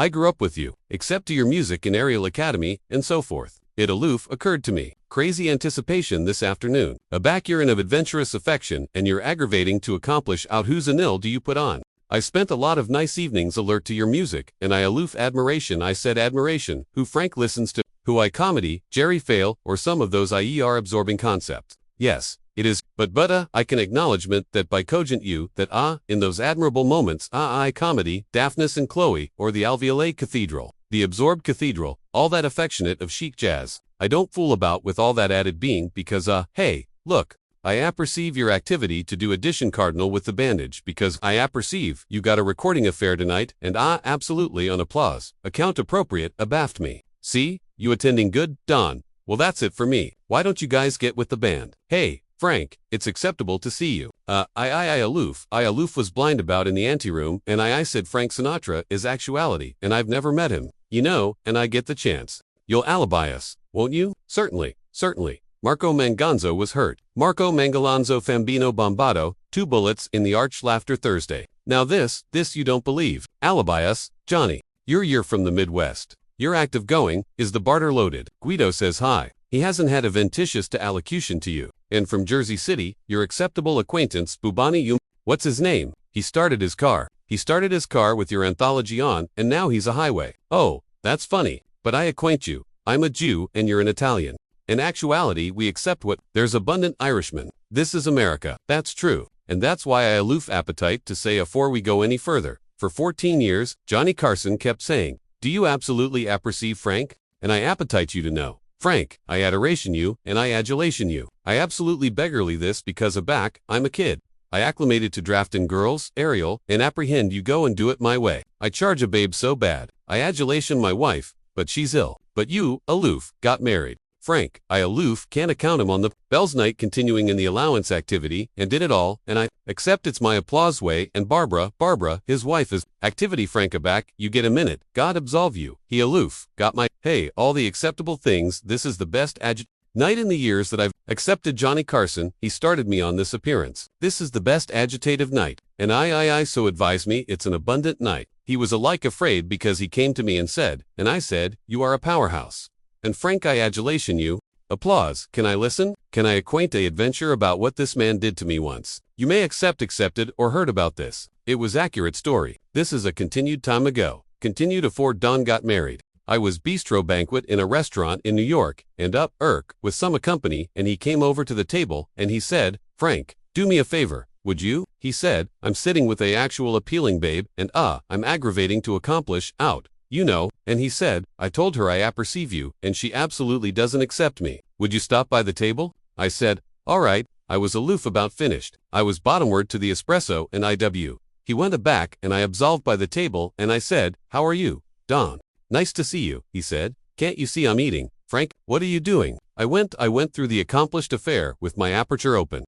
I grew up with you, except to your music in Ariel Academy, and so forth. It aloof occurred to me. Crazy anticipation this afternoon. A back-year of adventurous affection, and you're aggravating to accomplish out whose anil do you put on? I spent a lot of nice evenings alert to your music, and I aloof admiration I said admiration, who Frank listens to, who I comedy, Jerry Fail, or some of those IER absorbing concepts. Yes, it is, but I can acknowledgement that by cogent you, that in those admirable moments I comedy, Daphnis and Chloe, or the alveolate cathedral, the absorbed cathedral, all that affectionate of chic jazz. I don't fool about with all that added being because hey, look, I apperceive your activity to do addition cardinal with the bandage because I apperceive you got a recording affair tonight and absolutely on applause, account appropriate, abaft me. See, you attending good, Don. Well that's it for me. Why don't you guys get with the band? Hey, Frank, it's acceptable to see you. I aloof was blind about in the anteroom and I said Frank Sinatra is actuality and I've never met him. You know, and I get the chance. You'll alibi us, won't you? Certainly. Marco Manganzo was hurt. Marco Mangalanzo Fambino Bombado, 2 bullets in the arch laughter Thursday. Now this you don't believe. Alibi us, Johnny. You're from the Midwest. Your act of going, is the barter loaded? Guido says hi. He hasn't had a ventitious to allocution to you. And from Jersey City, your acceptable acquaintance, Bubani what's his name? He started his car with your anthology on, and now he's a highway. Oh, that's funny. But I acquaint you. I'm a Jew and you're an Italian. In actuality, we accept what, there's abundant Irishmen. This is America. That's true. And that's why I aloof appetite to say afore we go any further. For 14 years, Johnny Carson kept saying, do you absolutely apperceive Frank? And I appetite you to know. Frank, I adoration you, and I adulation you. I absolutely beggarly this because aback, I'm a kid. I acclimated to draftin' girls, Ariel, and apprehend you go and do it my way. I charge a babe so bad. I adulation my wife, but she's ill. But you, aloof, got married. Frank, I aloof, can't account him on the Bell's night continuing in the allowance activity, and did it all, and I accept it's my applause way, and Barbara, his wife is activity Frank aback, you get a minute, God absolve you, he aloof, got my, hey, all the acceptable things, this is the best night in the years that I've accepted Johnny Carson, he started me on this appearance. This is the best agitative night, and I so advise me it's an abundant night. He was alike afraid because he came to me and said, and I said, you are a powerhouse. And Frank I adulation you. Applause. Can I listen? Can I acquaint a adventure about what this man did to me once? You may accepted or heard about this. It was accurate story. This is a continued time ago. Continued afore Don got married. I was bistro banquet in a restaurant in New York, and with some company, and he came over to the table, and he said, Frank, do me a favor, would you? He said, I'm sitting with a actual appealing babe, and I'm aggravating to accomplish, out. You know, and he said, I told her I apperceive you, and she absolutely doesn't accept me. Would you stop by the table? I said, all right. I was aloof about finished. I was bottomward to the espresso and IW. He went aback, and I absolved by the table, and I said, how are you, Don? Nice to see you, he said. Can't you see I'm eating? Frank, what are you doing? I went through the accomplished affair with my aperture open.